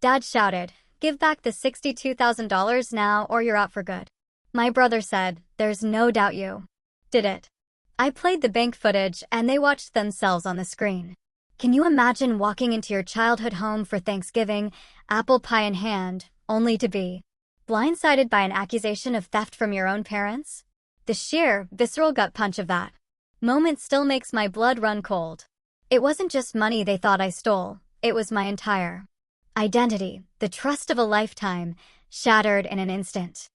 Dad shouted, "Give back the $62,000 now or you're out for good." My brother said, "There's no doubt you did it." I played the bank footage and they watched themselves on the screen. Can you imagine walking into your childhood home for Thanksgiving, apple pie in hand, only to be blindsided by an accusation of theft from your own parents? The sheer, visceral gut punch of that moment still makes my blood run cold. It wasn't just money they thought I stole, it was my entire identity, the trust of a lifetime, shattered in an instant.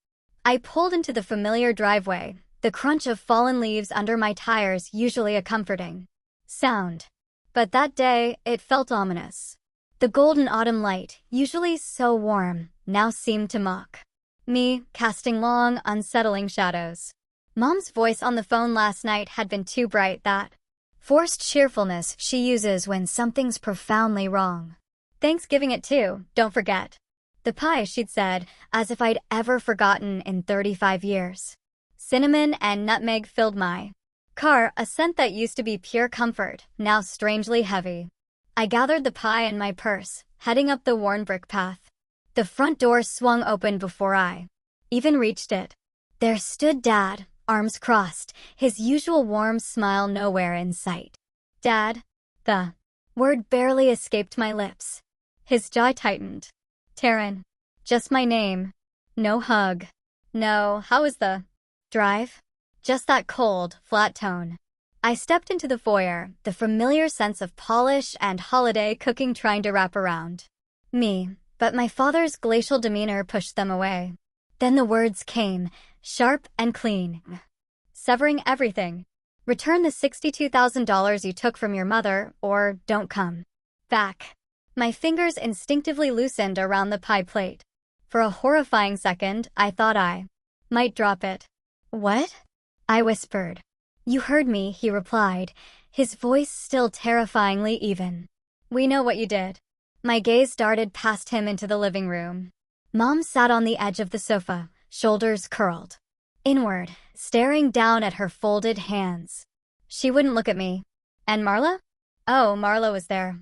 I pulled into the familiar driveway, the crunch of fallen leaves under my tires usually a comforting sound. But that day, it felt ominous. The golden autumn light, usually so warm, now seemed to mock me, casting long, unsettling shadows. Mom's voice on the phone last night had been too bright, that forced cheerfulness she uses when something's profoundly wrong. "Thanksgiving at 2, don't forget." The pie, she'd said, as if I'd ever forgotten in 35 years. Cinnamon and nutmeg filled my car, a scent that used to be pure comfort, now strangely heavy. I gathered the pie in my purse, heading up the worn brick path. The front door swung open before I even reached it. There stood Dad, arms crossed, his usual warm smile nowhere in sight. "Dad?" The word barely escaped my lips. His jaw tightened. "Taryn." Just my name. No hug. No, "How was the drive?" Just that cold, flat tone. I stepped into the foyer, the familiar sense of polish and holiday cooking trying to wrap around me, but my father's glacial demeanor pushed them away. Then the words came, sharp and clean, severing everything. "Return the $62,000 you took from your mother, or don't come back." My fingers instinctively loosened around the pie plate. For a horrifying second, I thought I might drop it. "What?" I whispered. "You heard me," he replied, his voice still terrifyingly even. "We know what you did." My gaze darted past him into the living room. Mom sat on the edge of the sofa, shoulders curled inward, staring down at her folded hands. She wouldn't look at me. "And Marla?" Oh, Marla was there,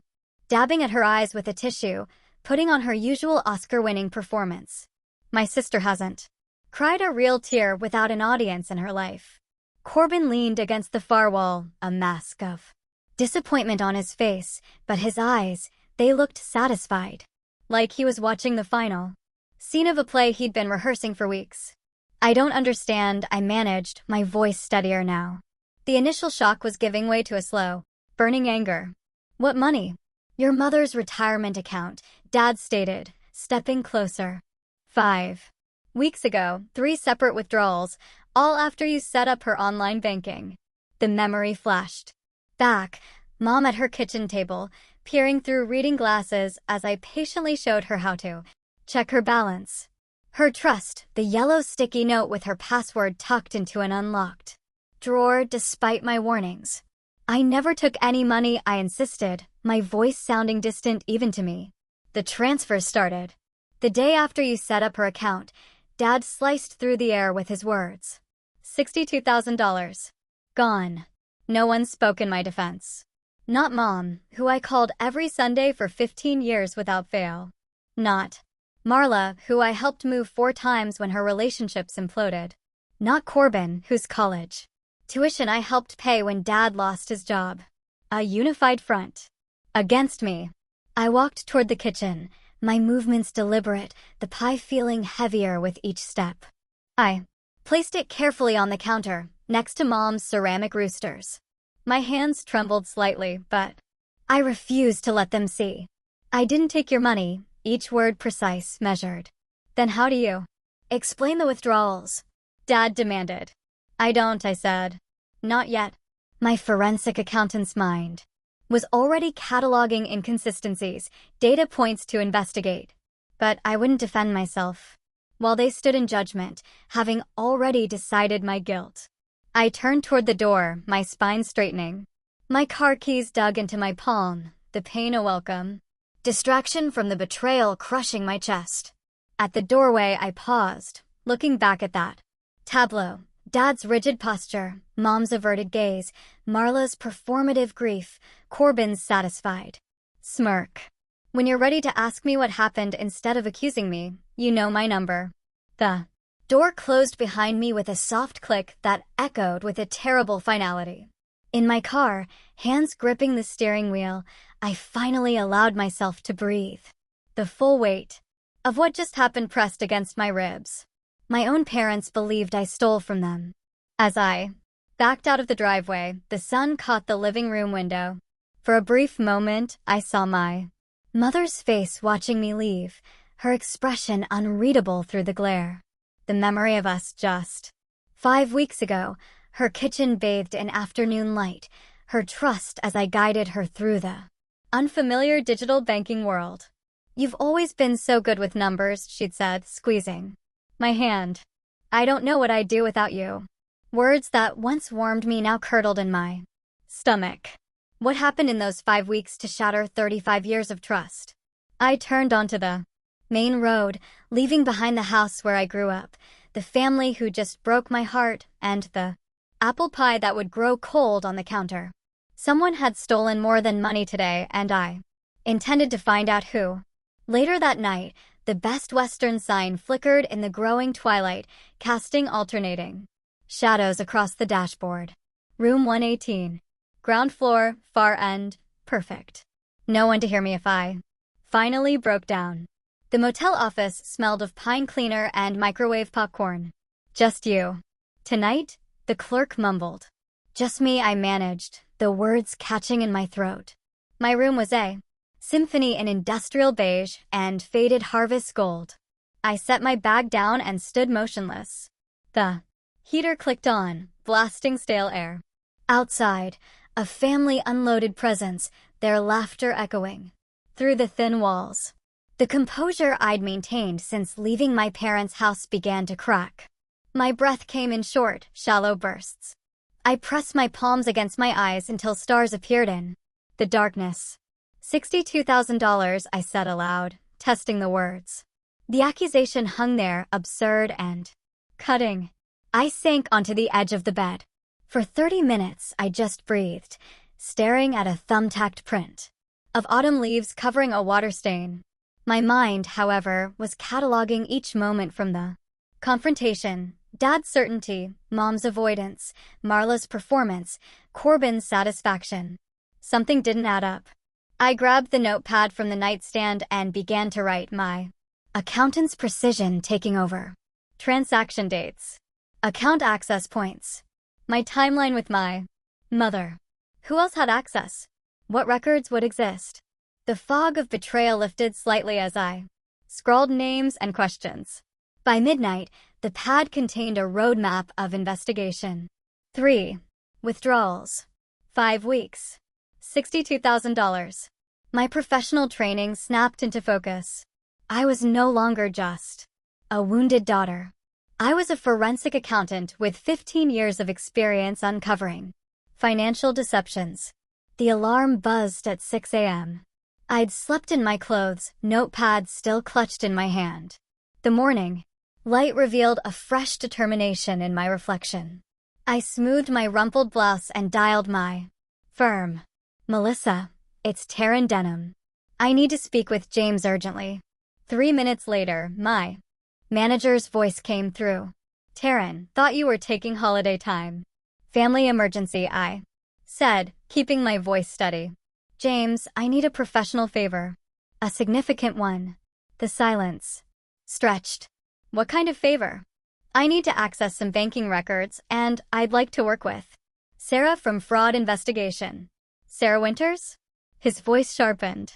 dabbing at her eyes with a tissue, putting on her usual Oscar-winning performance. "My sister hasn't cried a real tear without an audience in her life." Corbin leaned against the far wall, a mask of disappointment on his face, but his eyes, they looked satisfied. Like he was watching the final scene of a play he'd been rehearsing for weeks. "I don't understand," I managed, my voice steadier now. The initial shock was giving way to a slow, burning anger. "What money?" "Your mother's retirement account," Dad stated, stepping closer. 5 weeks ago, 3 separate withdrawals, all after you set up her online banking. The memory flashed back, Mom at her kitchen table, peering through reading glasses as I patiently showed her how to check her balance. Her trust, the yellow sticky note with her password tucked into an unlocked drawer despite my warnings. "I never took any money," I insisted, my voice sounding distant even to me. "The transfer started the day after you set up her account," Dad sliced through the air with his words. $62,000. Gone. No one spoke in my defense. Not Mom, who I called every Sunday for 15 years without fail. Not Marla, who I helped move 4 times when her relationships imploded. Not Corbin, whose college tuition I helped pay when Dad lost his job. A unified front against me. I walked toward the kitchen, my movements deliberate, the pie feeling heavier with each step. I placed it carefully on the counter, next to Mom's ceramic roosters. My hands trembled slightly, but I refused to let them see. "I didn't take your money," each word precise, measured. "Then how do you explain the withdrawals?" Dad demanded. "I don't," I said. "Not yet." My forensic accountant's mind was already cataloging inconsistencies, data points to investigate. But I wouldn't defend myself. While they stood in judgment, having already decided my guilt, I turned toward the door, my spine straightening. My car keys dug into my palm, the pain a welcome distraction from the betrayal crushing my chest. At the doorway, I paused, looking back at that tableau. Dad's rigid posture, Mom's averted gaze, Marla's performative grief, Corbin's satisfied smirk. When you're ready to ask me what happened instead of accusing me, you know my number. The door closed behind me with a soft click that echoed with a terrible finality. In my car, hands gripping the steering wheel, I finally allowed myself to breathe. The full weight of what just happened pressed against my ribs. My own parents believed I stole from them. As I backed out of the driveway, the sun caught the living room window. For a brief moment, I saw my mother's face watching me leave, her expression unreadable through the glare. The memory of us just 5 weeks ago, her kitchen bathed in afternoon light, her trust as I guided her through the unfamiliar digital banking world. "You've always been so good with numbers," she'd said, squeezing my hand. "I don't know what I'd do without you." Words that once warmed me now curdled in my stomach. What happened in those 5 weeks to shatter 35 years of trust? I turned onto the main road, leaving behind the house where I grew up, the family who just broke my heart, and the apple pie that would grow cold on the counter. Someone had stolen more than money today, and I intended to find out who. Later that night, the Best Western sign flickered in the growing twilight, casting alternating shadows across the dashboard. Room 118. Ground floor, far end, perfect. No one to hear me if I finally broke down. The motel office smelled of pine cleaner and microwave popcorn. "Just you tonight?" the clerk mumbled. "Just me," I managed, the words catching in my throat. My room was a symphony in industrial beige and faded harvest gold. I set my bag down and stood motionless. The heater clicked on, blasting stale air. Outside, a family unloaded presents, their laughter echoing through the thin walls. The composure I'd maintained since leaving my parents' house began to crack. My breath came in short, shallow bursts. I pressed my palms against my eyes until stars appeared in the darkness. $62,000, I said aloud, testing the words. The accusation hung there, absurd and cutting. I sank onto the edge of the bed. For 30 minutes, I just breathed, staring at a thumbtacked print of autumn leaves covering a water stain. My mind, however, was cataloging each moment from the confrontation, Dad's certainty, Mom's avoidance, Marla's performance, Corbin's satisfaction. Something didn't add up. I grabbed the notepad from the nightstand and began to write, my accountant's precision taking over. Transaction dates. Account access points. My timeline with my mother. Who else had access? What records would exist? The fog of betrayal lifted slightly as I scrawled names and questions. By midnight, the pad contained a roadmap of investigation. 3 withdrawals. 5 weeks. $62,000. My professional training snapped into focus. I was no longer just a wounded daughter. I was a forensic accountant with 15 years of experience uncovering financial deceptions. The alarm buzzed at 6 a.m. I'd slept in my clothes, notepad still clutched in my hand. The morning light revealed a fresh determination in my reflection. I smoothed my rumpled blouse and dialed my firm. "Melissa, it's Taryn Denham. I need to speak with James urgently." 3 minutes later, my manager's voice came through. "Taryn, thought you were taking holiday time." "Family emergency," I said, keeping my voice steady. "James, I need a professional favor." "A significant one." The silence stretched. "What kind of favor?" "I need to access some banking records, and I'd like to work with Sarah from Fraud Investigation." "Sarah Winters?" His voice sharpened.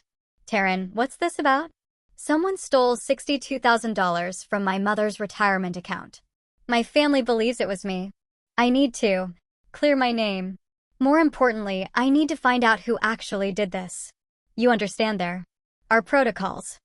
"Taryn, what's this about?" "Someone stole $62,000 from my mother's retirement account. My family believes it was me. I need to clear my name. More importantly, I need to find out who actually did this. You understand there are protocols."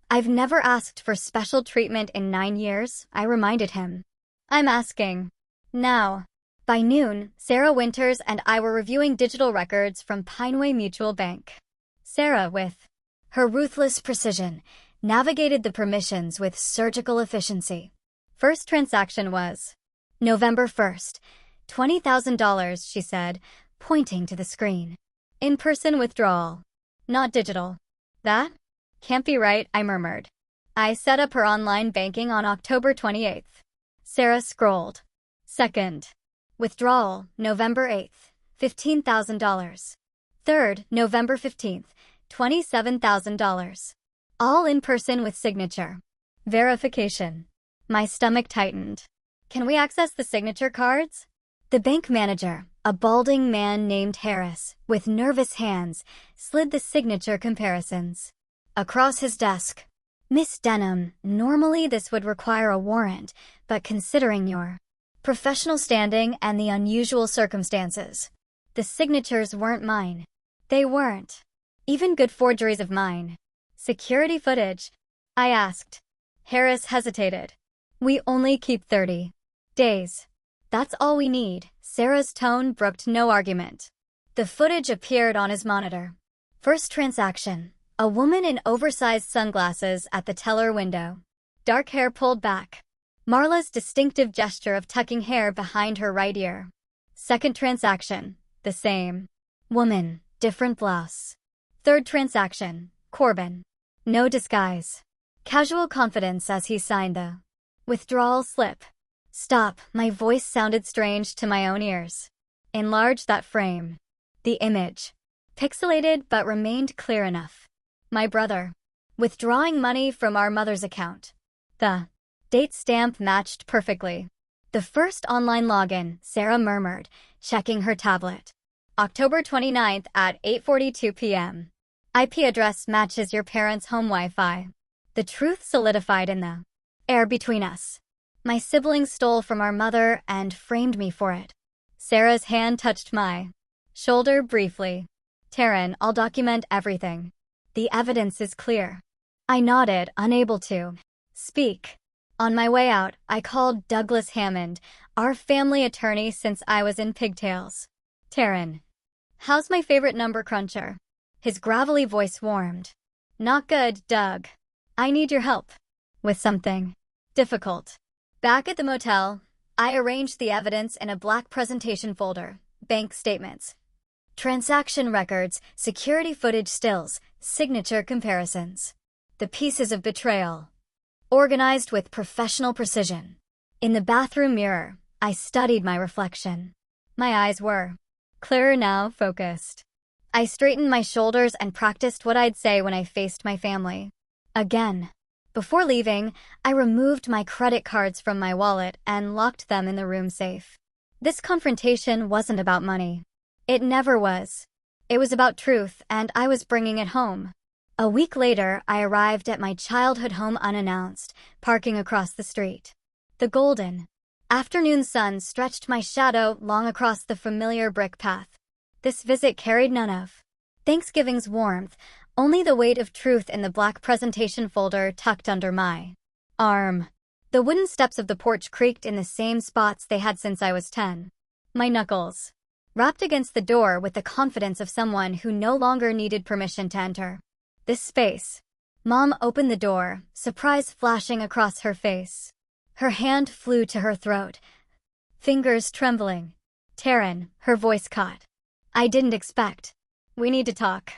"I've never asked for special treatment in 9 years," I reminded him. "I'm asking now." By noon, Sarah Winters and I were reviewing digital records from Pineway Mutual Bank. Sarah, with her ruthless precision, navigated the permissions with surgical efficiency. First transaction was November 1st, $20,000, she said, pointing to the screen. "In-person withdrawal. Not digital." "That?" Can't be right, I murmured. I set up her online banking on October 28th. Sarah scrolled. Second. Withdrawal, November 8th, $15,000. Third, November 15th, $27,000. All in person with signature. Verification. My stomach tightened. Can we access the signature cards? The bank manager, a balding man named Harris, with nervous hands, slid the signature comparisons across his desk. Miss Denham, normally this would require a warrant, but considering your professional standing and the unusual circumstances, the signatures weren't mine. They weren't even good forgeries of mine. Security footage? I asked. Harris hesitated. We only keep 30 days. That's all we need. Sarah's tone brooked no argument. The footage appeared on his monitor. First transaction. A woman in oversized sunglasses at the teller window. Dark hair pulled back. Marla's distinctive gesture of tucking hair behind her right ear. Second transaction. The same. Woman, different blouse. Third transaction. Corbin. No disguise. Casual confidence as he signed the withdrawal slip. Stop, my voice sounded strange to my own ears. Enlarge that frame. The image. Pixelated but remained clear enough. My brother. Withdrawing money from our mother's account. The date stamp matched perfectly. The first online login, Sarah murmured, checking her tablet. October 29th at 8:42 p.m. IP address matches your parents' home Wi-Fi. The truth solidified in the air between us. My siblings stole from our mother and framed me for it. Sarah's hand touched my shoulder briefly. Taryn, I'll document everything. The evidence is clear. I nodded, unable to speak. On my way out, I called Douglas Hammond, our family attorney since I was in pigtails. Taryn. How's my favorite number cruncher? His gravelly voice warmed. Not good, Doug. I need your help. With something difficult. Back at the motel, I arranged the evidence in a black presentation folder. Bank statements. Transaction records, security footage stills, signature comparisons. The pieces of betrayal. Organized with professional precision. In the bathroom mirror, I studied my reflection. My eyes were clearer now, focused. I straightened my shoulders and practiced what I'd say when I faced my family. Again. Before leaving, I removed my credit cards from my wallet and locked them in the room safe. This confrontation wasn't about money. It never was. It was about truth, and I was bringing it home. A week later, I arrived at my childhood home unannounced, parking across the street. The golden afternoon sun stretched my shadow long across the familiar brick path. This visit carried none of Thanksgiving's warmth, only the weight of truth in the black presentation folder tucked under my arm. The wooden steps of the porch creaked in the same spots they had since I was 10. My knuckles rapped against the door with the confidence of someone who no longer needed permission to enter this space. Mom opened the door, surprise flashing across her face. Her hand flew to her throat, fingers trembling. Taryn, her voice caught. I didn't expect. We need to talk.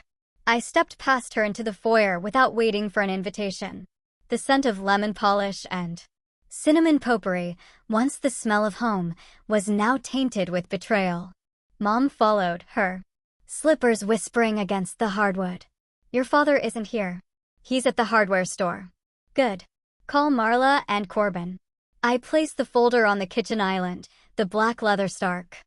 I stepped past her into the foyer without waiting for an invitation. The scent of lemon polish and cinnamon potpourri, once the smell of home, was now tainted with betrayal. Mom followed, her slippers whispering against the hardwood. Your father isn't here. He's at the hardware store. Good. Call Marla and Corbin. I placed the folder on the kitchen island, the black leather stark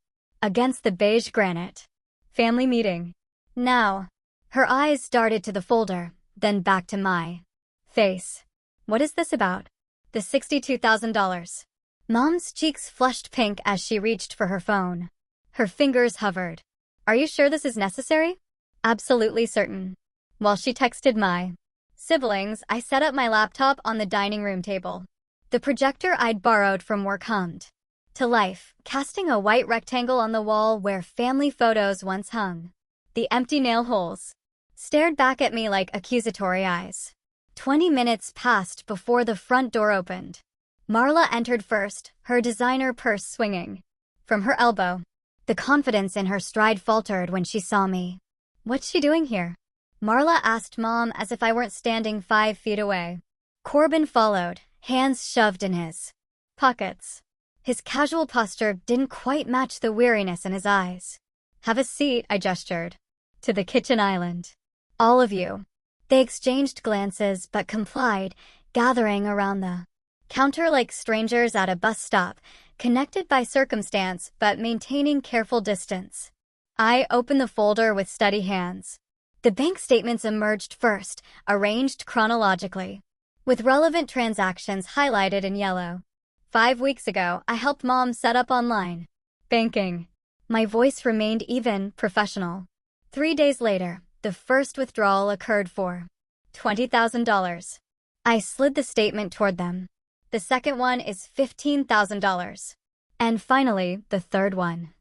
against the beige granite. Family meeting. Now. Her eyes darted to the folder, then back to my face. What is this about? The $62,000. Mom's cheeks flushed pink as she reached for her phone. Her fingers hovered. Are you sure this is necessary? Absolutely certain. While she texted my siblings, I set up my laptop on the dining room table. The projector I'd borrowed from work hummed to life, casting a white rectangle on the wall where family photos once hung. The empty nail holes stared back at me like accusatory eyes. 20 minutes passed before the front door opened. Marla entered first, her designer purse swinging from her elbow. The confidence in her stride faltered when she saw me. What's she doing here? Marla asked Mom as if I weren't standing 5 feet away. Corbin followed, hands shoved in his pockets. His casual posture didn't quite match the weariness in his eyes. "Have a seat," I gestured. "To the kitchen island. All of you." They exchanged glances but complied, gathering around the counter like strangers at a bus stop, connected by circumstance but maintaining careful distance. I opened the folder with steady hands. The bank statements emerged first, arranged chronologically, with relevant transactions highlighted in yellow. 5 weeks ago, I helped Mom set up online banking. My voice remained even, professional. 3 days later, the first withdrawal occurred for $20,000. I slid the statement toward them. The second one is $15,000. And finally, the third one.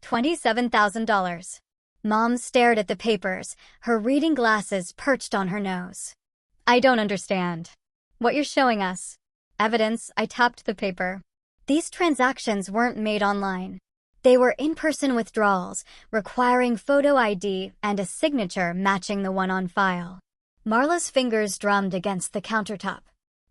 $27,000. Mom stared at the papers, her reading glasses perched on her nose. "I don't understand what you're showing us." "Evidence," I tapped the paper. These transactions weren't made online. They were in-person withdrawals, requiring photo ID and a signature matching the one on file. Marla's fingers drummed against the countertop.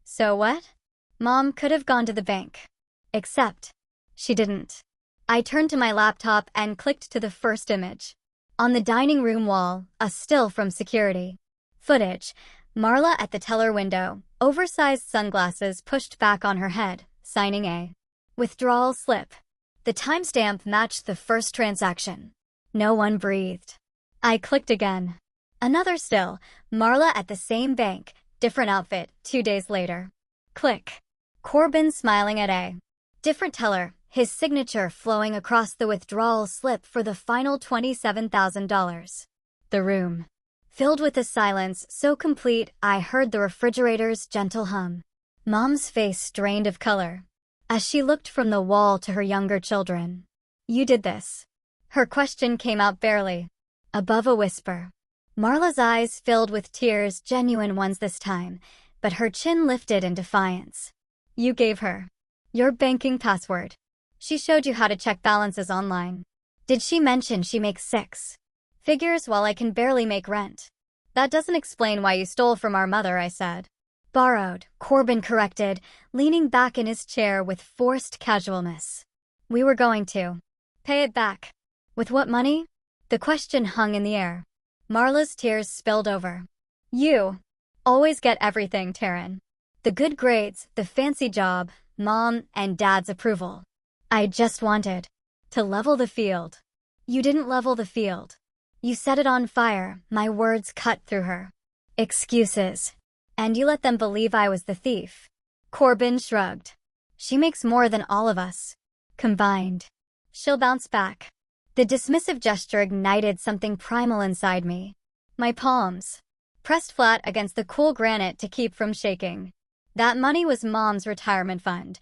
"So what?" Mom could have gone to the bank. Except, she didn't. I turned to my laptop and clicked to the first image. On the dining room wall, a still from security footage, Marla at the teller window, oversized sunglasses pushed back on her head, signing a withdrawal slip. The timestamp matched the first transaction. No one breathed. I clicked again. Another still, Marla at the same bank, different outfit, 2 days later. Click. Corbin smiling at a different teller, his signature flowing across the withdrawal slip for the final $27,000. The room filled with a silence so complete I heard the refrigerator's gentle hum. Mom's face strained of color as she looked from the wall to her younger children. "You did this?" Her question came out barely, above a whisper. Marla's eyes filled with tears, genuine ones this time, but her chin lifted in defiance. "You gave her your banking password. She showed you how to check balances online. Did she mention she makes 6 figures while I can barely make rent?" "That doesn't explain why you stole from our mother," I said. "Borrowed," Corbin corrected, leaning back in his chair with forced casualness. "We were going to pay it back." "With what money?" The question hung in the air. Marla's tears spilled over. "You always get everything, Taryn. The good grades, the fancy job, Mom and Dad's approval. I just wanted to level the field." "You didn't level the field. You set it on fire," my words cut through her. "Excuses. And you let them believe I was the thief." Corbin shrugged. "She makes more than all of us combined. She'll bounce back." The dismissive gesture ignited something primal inside me. My palms pressed flat against the cool granite to keep from shaking. That money was Mom's retirement fund.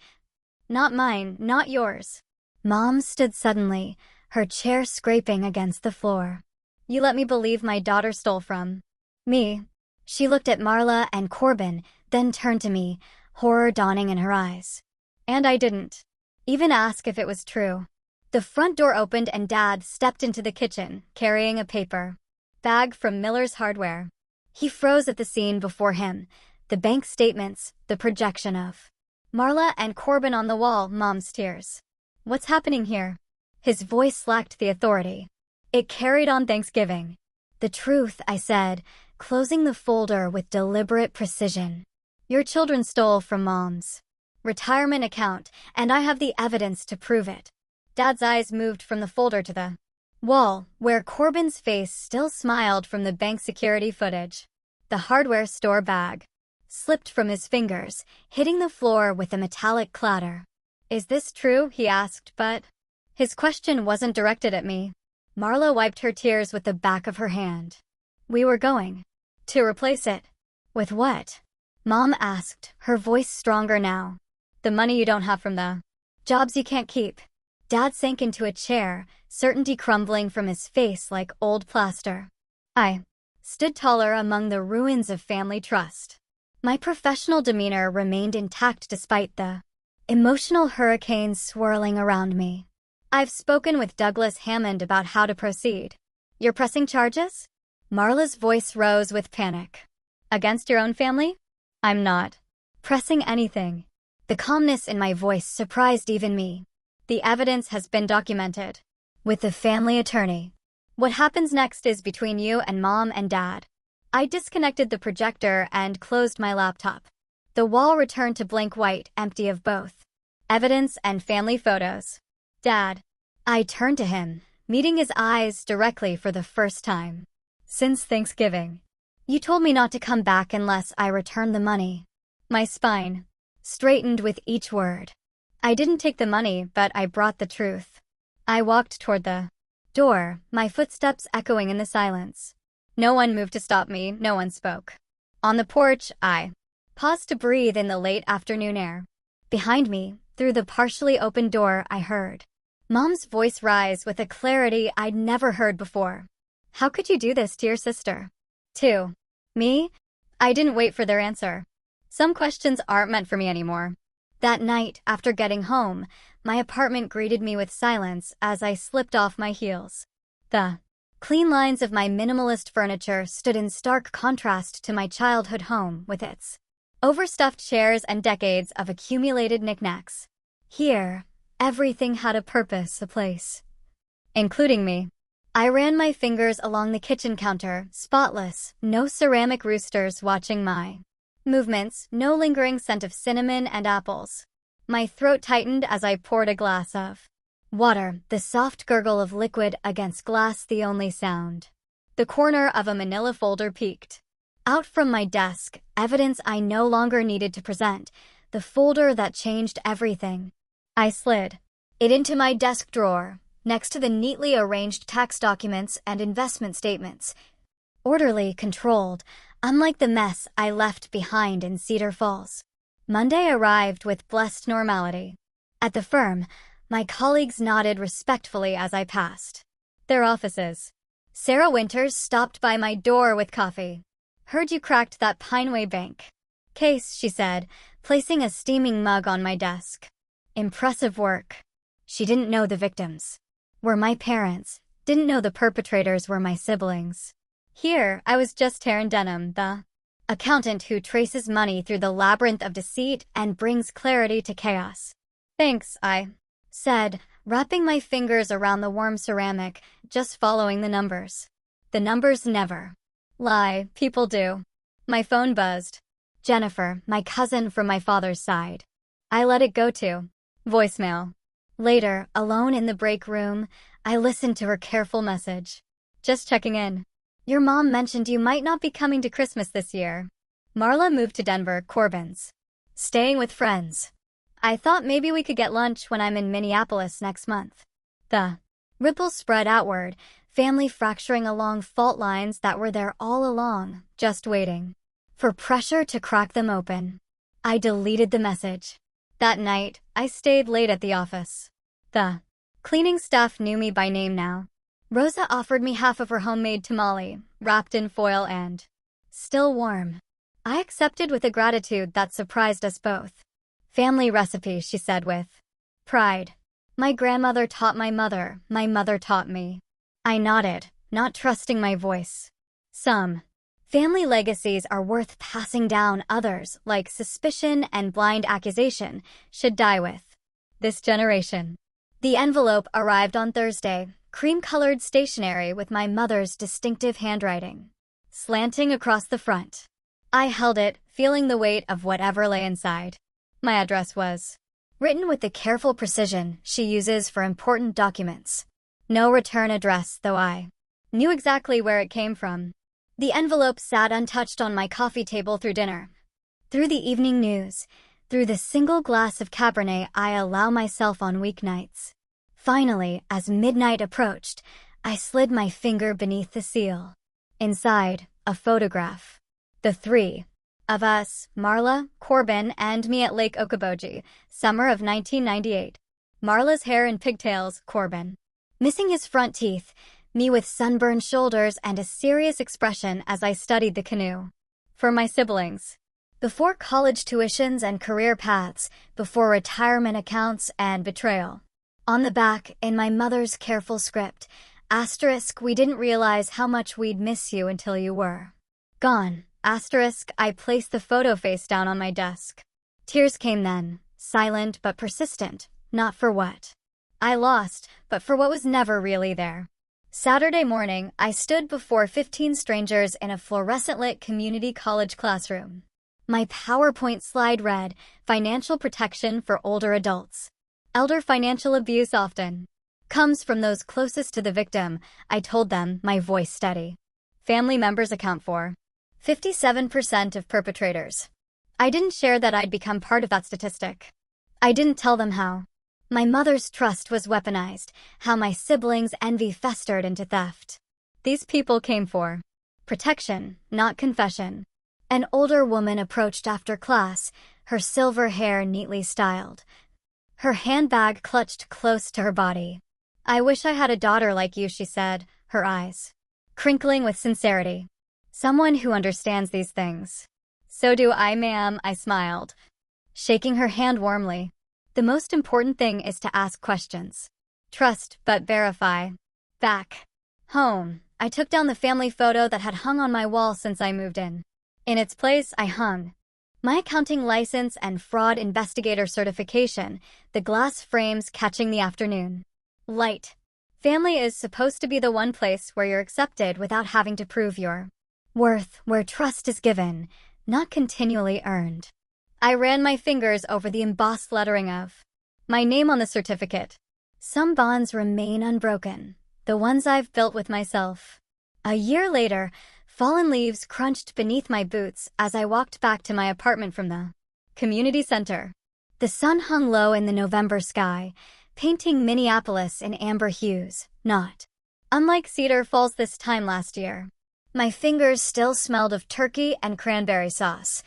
Not mine, not yours. Mom stood suddenly, her chair scraping against the floor. "You let me believe my daughter stole from me." She looked at Marla and Corbin, then turned to me, horror dawning in her eyes. "And I didn't even ask if it was true." The front door opened and Dad stepped into the kitchen, carrying a paper bag from Miller's Hardware. He froze at the scene before him, the bank statements, the projection of Marla and Corbin on the wall, Mom's tears. "What's happening here?" His voice lacked the authority it carried on Thanksgiving. "The truth," I said, closing the folder with deliberate precision. "Your children stole from Mom's retirement account, and I have the evidence to prove it." Dad's eyes moved from the folder to the wall, where Corbin's face still smiled from the bank security footage. The hardware store bag slipped from his fingers, hitting the floor with a metallic clatter. "Is this true?" he asked, but his question wasn't directed at me. Marla wiped her tears with the back of her hand. "We were going to replace it." "With what?" Mom asked, her voice stronger now. "The money you don't have from the jobs you can't keep." Dad sank into a chair, certainty crumbling from his face like old plaster. I stood taller among the ruins of family trust. My professional demeanor remained intact despite the emotional hurricanes swirling around me. "I've spoken with Douglas Hammond about how to proceed." "You're pressing charges?" Marla's voice rose with panic. Against your own family? I'm not pressing anything. The calmness in my voice surprised even me. The evidence has been documented. With the family attorney. What happens next is between you and Mom and Dad. I disconnected the projector and closed my laptop. The wall returned to blank white, empty of both evidence and family photos. Dad. I turned to him, meeting his eyes directly for the first time since Thanksgiving. You told me not to come back unless I returned the money. My spine straightened with each word. I didn't take the money, but I brought the truth. I walked toward the door, my footsteps echoing in the silence. No one moved to stop me, no one spoke. On the porch, I paused to breathe in the late afternoon air. Behind me, through the partially open door, I heard Mom's voice rise with a clarity I'd never heard before. How could you do this to your sister? To me? I didn't wait for their answer. Some questions aren't meant for me anymore. That night, after getting home, my apartment greeted me with silence as I slipped off my heels. The clean lines of my minimalist furniture stood in stark contrast to my childhood home with its overstuffed chairs and decades of accumulated knickknacks. Here, everything had a purpose, a place. Including me. I ran my fingers along the kitchen counter, spotless, no ceramic roosters watching my movements, no lingering scent of cinnamon and apples. My throat tightened as I poured a glass of water, the soft gurgle of liquid against glass the only sound. The corner of a manila folder peeked out from my desk, evidence I no longer needed to present, the folder that changed everything. I slid it into my desk drawer, next to the neatly arranged tax documents and investment statements. Orderly, controlled, unlike the mess I left behind in Cedar Falls. Monday arrived with blessed normality. At the firm, my colleagues nodded respectfully as I passed their offices. Sarah Winters stopped by my door with coffee. Heard you cracked that Pineway Bank case, she said, placing a steaming mug on my desk. Impressive work. She didn't know the victims were my parents, didn't know the perpetrators were my siblings. Here, I was just Taryn Denham, the accountant who traces money through the labyrinth of deceit and brings clarity to chaos. Thanks, I said, wrapping my fingers around the warm ceramic, just following the numbers. The numbers never lie, people do. My phone buzzed. Jennifer, my cousin from my father's side. I let it go to voicemail. Later, alone in the break room, I listened to her careful message. Just checking in. Your mom mentioned you might not be coming to Christmas this year. Marla moved to Denver, Corbin's. Staying with friends. I thought maybe we could get lunch when I'm in Minneapolis next month. The ripples spread outward, family fracturing along fault lines that were there all along, just waiting for pressure to crack them open. I deleted the message. That night, I stayed late at the office. The cleaning staff knew me by name now. Rosa offered me half of her homemade tamale, wrapped in foil and still warm. I accepted with a gratitude that surprised us both. Family recipe, she said with pride. My grandmother taught my mother taught me. I nodded, not trusting my voice. Some family legacies are worth passing down, others, like suspicion and blind accusation, should die with. This generation. The envelope arrived on Thursday, cream-colored stationery with my mother's distinctive handwriting slanting across the front. I held it, feeling the weight of whatever lay inside. My address was written with the careful precision she uses for important documents. No return address, though I knew exactly where it came from. The envelope sat untouched on my coffee table through dinner. Through the evening news, through the single glass of Cabernet I allow myself on weeknights. Finally, as midnight approached, I slid my finger beneath the seal. Inside, a photograph. The three of us, Marla, Corbin, and me at Lake Okoboji, summer of 1998. Marla's hair in pigtails, Corbin missing his front teeth, me with sunburned shoulders and a serious expression as I studied the canoe. For my siblings. Before college tuitions and career paths, before retirement accounts and betrayal. On the back, in my mother's careful script, Asterisk, we didn't realize how much we'd miss you until you were gone. Asterisk, I placed the photo face down on my desk. Tears came then, silent but persistent, not for what I lost, but for what was never really there. Saturday morning, I stood before 15 strangers in a fluorescent-lit community college classroom. My PowerPoint slide read, "Financial protection for older adults. Elder financial abuse often comes from those closest to the victim," I told them, my voice steady. Family members account for 57% of perpetrators. I didn't share that I'd become part of that statistic. I didn't tell them how my mother's trust was weaponized, how my siblings' envy festered into theft. These people came for protection, not confession. An older woman approached after class, her silver hair neatly styled, her handbag clutched close to her body. "I wish I had a daughter like you," she said, her eyes crinkling with sincerity. "Someone who understands these things." "So do I, ma'am," I smiled, shaking her hand warmly. The most important thing is to ask questions. Trust, but verify. Back home, I took down the family photo that had hung on my wall since I moved in. In its place, I hung my accounting license and fraud investigator certification, the glass frames catching the afternoon light. Family is supposed to be the one place where you're accepted without having to prove your worth, where trust is given, not continually earned. I ran my fingers over the embossed lettering of my name on the certificate. Some bonds remain unbroken, the ones I've built with myself. A year later, fallen leaves crunched beneath my boots as I walked back to my apartment from the community center. The sun hung low in the November sky, painting Minneapolis in amber hues, not unlike Cedar Falls this time last year. My fingers still smelled of turkey and cranberry sauce,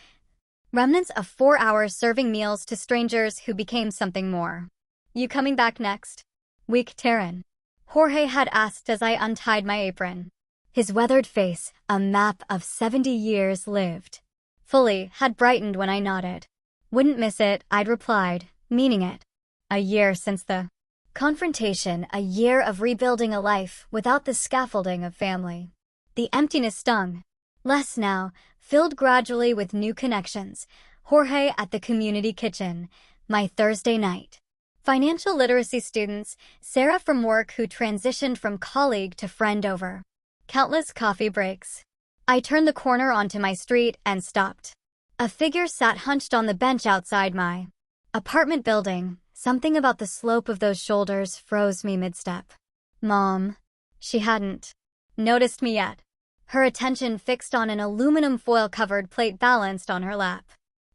remnants of 4 hours serving meals to strangers who became something more. "You coming back next week, Taryn?" Jorge had asked as I untied my apron. His weathered face, a map of 70 years lived fully, had brightened when I nodded. "Wouldn't miss it," I'd replied, meaning it. A year since the confrontation, a year of rebuilding a life without the scaffolding of family. The emptiness stung. Less now, filled gradually with new connections. Jorge at the community kitchen, my Thursday night. Financial literacy students, Sarah from work who transitioned from colleague to friend over countless coffee breaks. I turned the corner onto my street and stopped. A figure sat hunched on the bench outside my apartment building. Something about the slope of those shoulders froze me mid-step. Mom. She hadn't noticed me yet. Her attention fixed on an aluminum foil-covered plate balanced on her lap.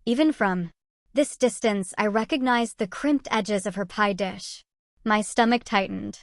Even from this distance, I recognized the crimped edges of her pie dish. My stomach tightened.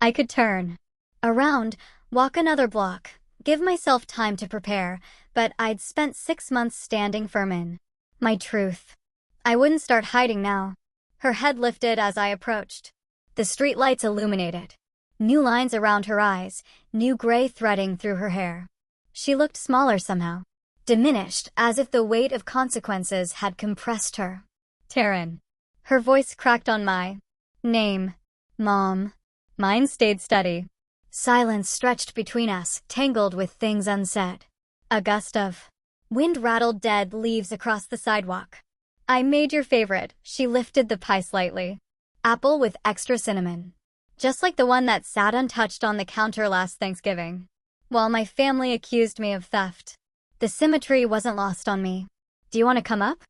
I could turn around, walk another block, give myself time to prepare, but I'd spent 6 months standing firm in my truth. I wouldn't start hiding now. Her head lifted as I approached. The streetlights illuminated. New lines around her eyes, new gray threading through her hair. She looked smaller somehow. Diminished, as if the weight of consequences had compressed her. "Taryn." Her voice cracked on my name. "Mom." Mine stayed steady. Silence stretched between us, tangled with things unsaid. A gust of wind rattled dead leaves across the sidewalk. "I made your favorite." She lifted the pie slightly. "Apple with extra cinnamon. Just like the one that sat untouched on the counter last Thanksgiving, while my family accused me of theft." The symmetry wasn't lost on me. "Do you want to come up?"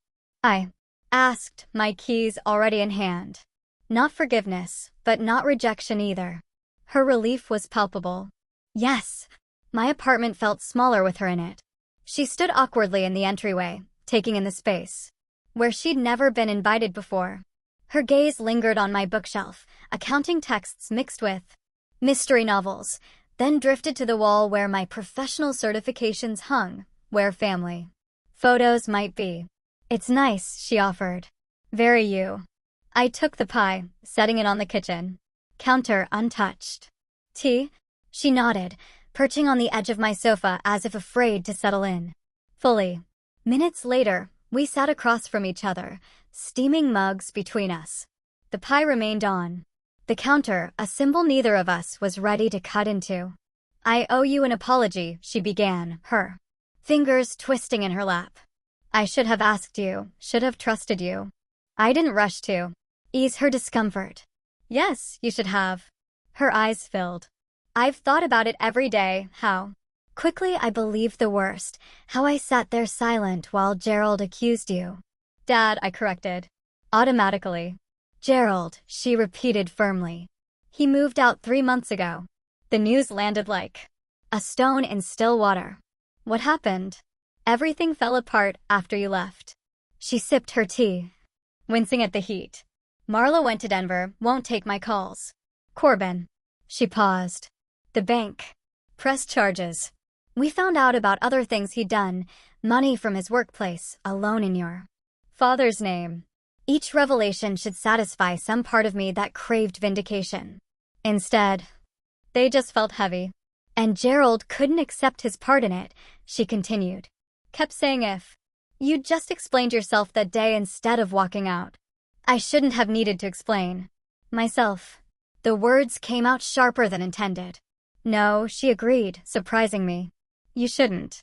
I asked, my keys already in hand. Not forgiveness, but not rejection either. Her relief was palpable. Yes. My apartment felt smaller with her in it. She stood awkwardly in the entryway, taking in the space where she'd never been invited before. Her gaze lingered on my bookshelf, accounting texts mixed with mystery novels, then drifted to the wall where my professional certifications hung, where family photos might be. "It's nice," she offered. "Very you." I took the pie, setting it on the kitchen counter untouched. "Tea?" She nodded, perching on the edge of my sofa as if afraid to settle in fully. Minutes later, we sat across from each other, steaming mugs between us. The pie remained on The counter, a symbol neither of us was ready to cut into. "I owe you an apology," she began, her fingers twisting in her lap. "I should have asked you, should have trusted you. I didn't rush to ease her discomfort." "Yes, you should have." Her eyes filled. "I've thought about it every day, how quickly I believed the worst, how I sat there silent while Gerald accused you." "Dad," I corrected. Automatically. "Gerald," she repeated firmly. "He moved out 3 months ago." The news landed like a stone in still water. "What happened?" "Everything fell apart after you left." She sipped her tea, wincing at the heat. "Marla went to Denver, won't take my calls. Corbin." She paused. "The bank pressed charges. We found out about other things he'd done, money from his workplace, a loan in your father's name." Each revelation should satisfy some part of me that craved vindication. Instead, they just felt heavy. "And Gerald couldn't accept his part in it," she continued. "Kept saying if you'd just explained yourself that day instead of walking out." I shouldn't have needed to explain myself. The words came out sharper than intended. "No," she agreed, surprising me. "You shouldn't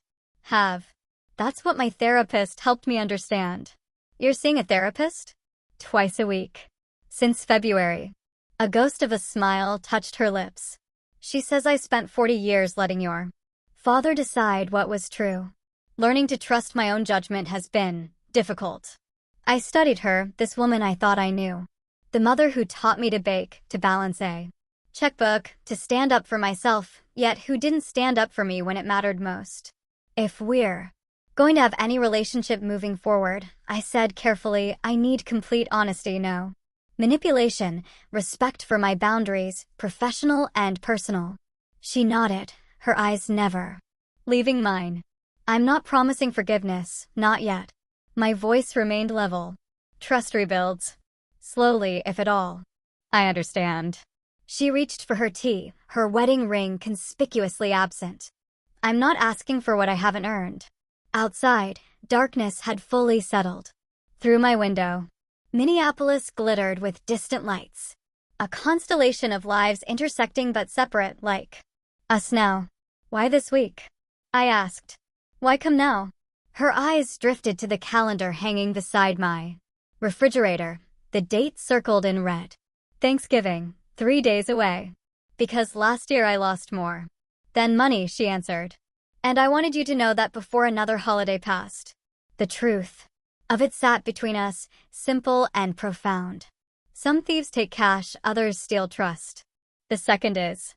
have. That's what my therapist helped me understand." "You're seeing a therapist?" "Twice a week. Since February." A ghost of a smile touched her lips. "She says I spent 40 years letting your father decide what was true. Learning to trust my own judgment has been difficult. I studied her, this woman I thought I knew. The mother who taught me to bake, to balance a checkbook, to stand up for myself, yet who didn't stand up for me when it mattered most. If we're going to have any relationship moving forward," I said carefully, "I need complete honesty, no manipulation, respect for my boundaries, professional and personal." She nodded, her eyes never leaving mine. "I'm not promising forgiveness, not yet." My voice remained level. "Trust rebuilds. Slowly, if at all." "I understand." She reached for her tea, her wedding ring conspicuously absent. "I'm not asking for what I haven't earned." Outside, darkness had fully settled. Through my window, Minneapolis glittered with distant lights. A constellation of lives intersecting but separate, like us now. "Why this week?" I asked. "Why come now?" Her eyes drifted to the calendar hanging beside my refrigerator, the date circled in red. "Thanksgiving, 3 days away." "Because last year I lost more than money," she answered. "And I wanted you to know that before another holiday passed." The truth of it sat between us, simple and profound. Some thieves take cash, others steal trust. The second is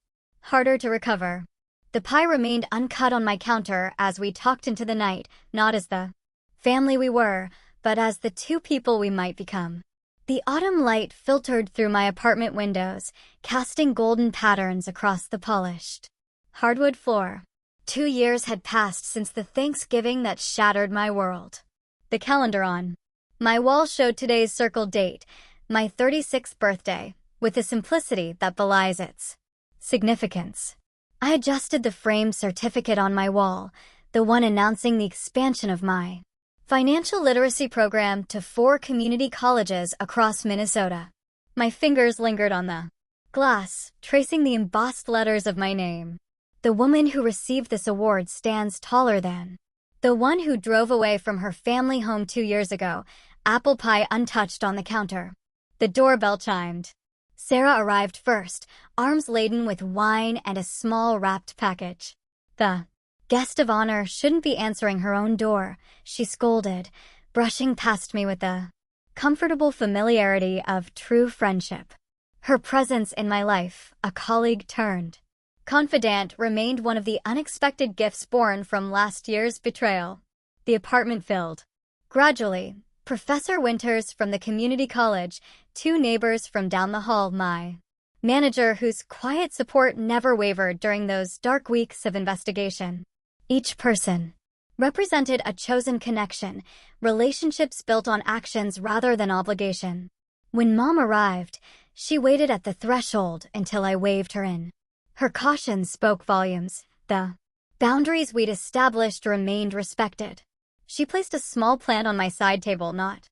harder to recover. The pie remained uncut on my counter as we talked into the night, not as the family we were, but as the two people we might become. The autumn light filtered through my apartment windows, casting golden patterns across the polished hardwood floor. 2 years had passed since the Thanksgiving that shattered my world. The calendar on my wall showed today's circled date, my 36th birthday, with a simplicity that belies its significance. I adjusted the framed certificate on my wall, the one announcing the expansion of my financial literacy program to 4 community colleges across Minnesota. My fingers lingered on the glass, tracing the embossed letters of my name. The woman who received this award stands taller than the one who drove away from her family home 2 years ago, apple pie untouched on the counter. The doorbell chimed. Sarah arrived first, arms laden with wine and a small wrapped package. "The guest of honor shouldn't be answering her own door," she scolded, brushing past me with the comfortable familiarity of true friendship. Her presence in my life, a colleague turned confidant, remained one of the unexpected gifts born from last year's betrayal. The apartment filled. Gradually, Professor Winters from the community college, 2 neighbors from down the hall, my manager whose quiet support never wavered during those dark weeks of investigation. Each person represented a chosen connection, relationships built on actions rather than obligation. When Mom arrived, she waited at the threshold until I waved her in. Her caution spoke volumes. The boundaries we'd established remained respected. She placed a small plant on my side table, not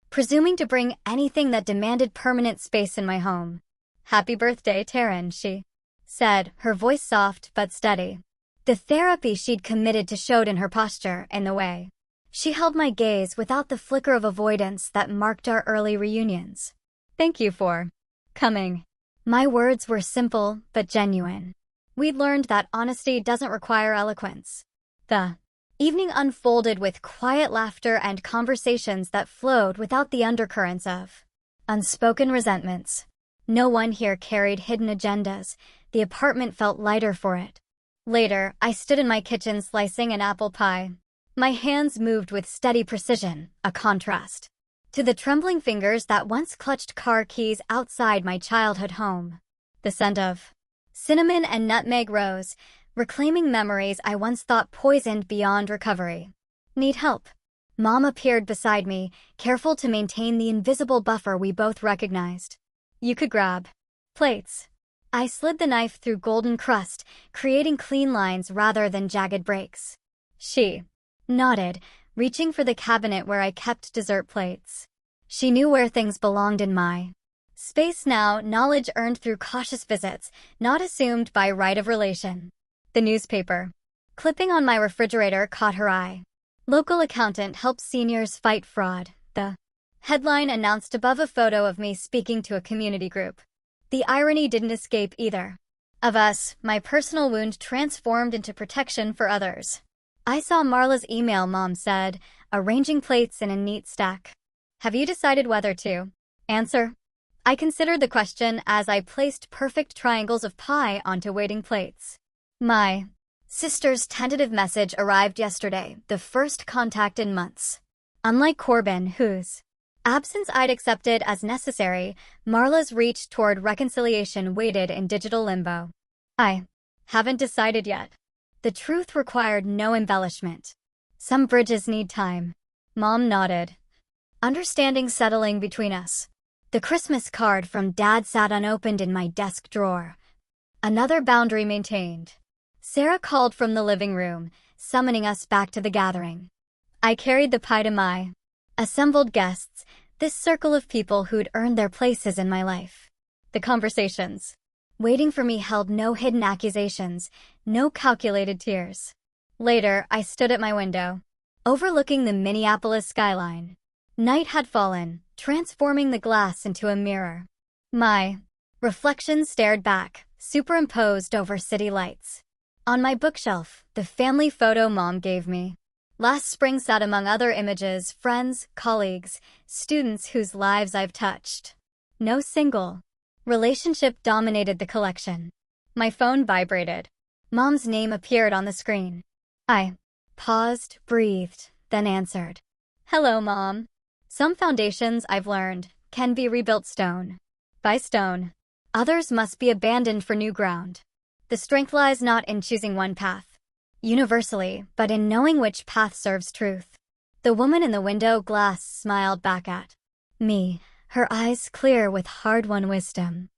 presuming to bring anything that demanded permanent space in my home. Happy birthday, Taryn, she said, her voice soft but steady. The therapy she'd committed to showed in her posture and the way she held my gaze without the flicker of avoidance that marked our early reunions. Thank you for coming. My words were simple but genuine. We'd learned that honesty doesn't require eloquence. The evening unfolded with quiet laughter and conversations that flowed without the undercurrents of unspoken resentments. No one here carried hidden agendas. The apartment felt lighter for it. Later, I stood in my kitchen slicing an apple pie. My hands moved with steady precision, a contrast to the trembling fingers that once clutched car keys outside my childhood home. The scent of cinnamon and nutmeg rose, reclaiming memories I once thought poisoned beyond recovery. Need help? Mom appeared beside me, careful to maintain the invisible buffer we both recognized. You could grab plates. I slid the knife through golden crust, creating clean lines rather than jagged breaks. She nodded, reaching for the cabinet where I kept dessert plates. She knew where things belonged in my space now, knowledge earned through cautious visits, not assumed by right of relation. The newspaper clipping on my refrigerator caught her eye. Local accountant helps seniors fight fraud, the headline announced above a photo of me speaking to a community group. The irony didn't escape either of us. My personal wound transformed into protection for others. I saw Marla's email, Mom said, arranging plates in a neat stack. Have you decided whether to answer? I considered the question as I placed perfect triangles of pie onto waiting plates. My sister's tentative message arrived yesterday, the first contact in months. Unlike Corbin, whose absence I'd accepted as necessary, Marla's reach toward reconciliation waited in digital limbo. I haven't decided yet. The truth required no embellishment. Some bridges need time. Mom nodded, understanding settling between us. The Christmas card from Dad sat unopened in my desk drawer. Another boundary maintained. Sarah called from the living room, summoning us back to the gathering. I carried the pie to my assembled guests, this circle of people who'd earned their places in my life. The conversations waiting for me held no hidden accusations, no calculated tears. Later, I stood at my window, overlooking the Minneapolis skyline. Night had fallen, transforming the glass into a mirror. My reflection stared back, superimposed over city lights. On my bookshelf, the family photo Mom gave me last spring sat among other images, friends, colleagues, students whose lives I've touched. No single relationship dominated the collection. My phone vibrated. Mom's name appeared on the screen. I paused, breathed, then answered. Hello, Mom. Some foundations, I've learned, can be rebuilt stone by stone. Others must be abandoned for new ground. The strength lies not in choosing one path universally, but in knowing which path serves truth. The woman in the window glass smiled back at me, her eyes clear with hard-won wisdom.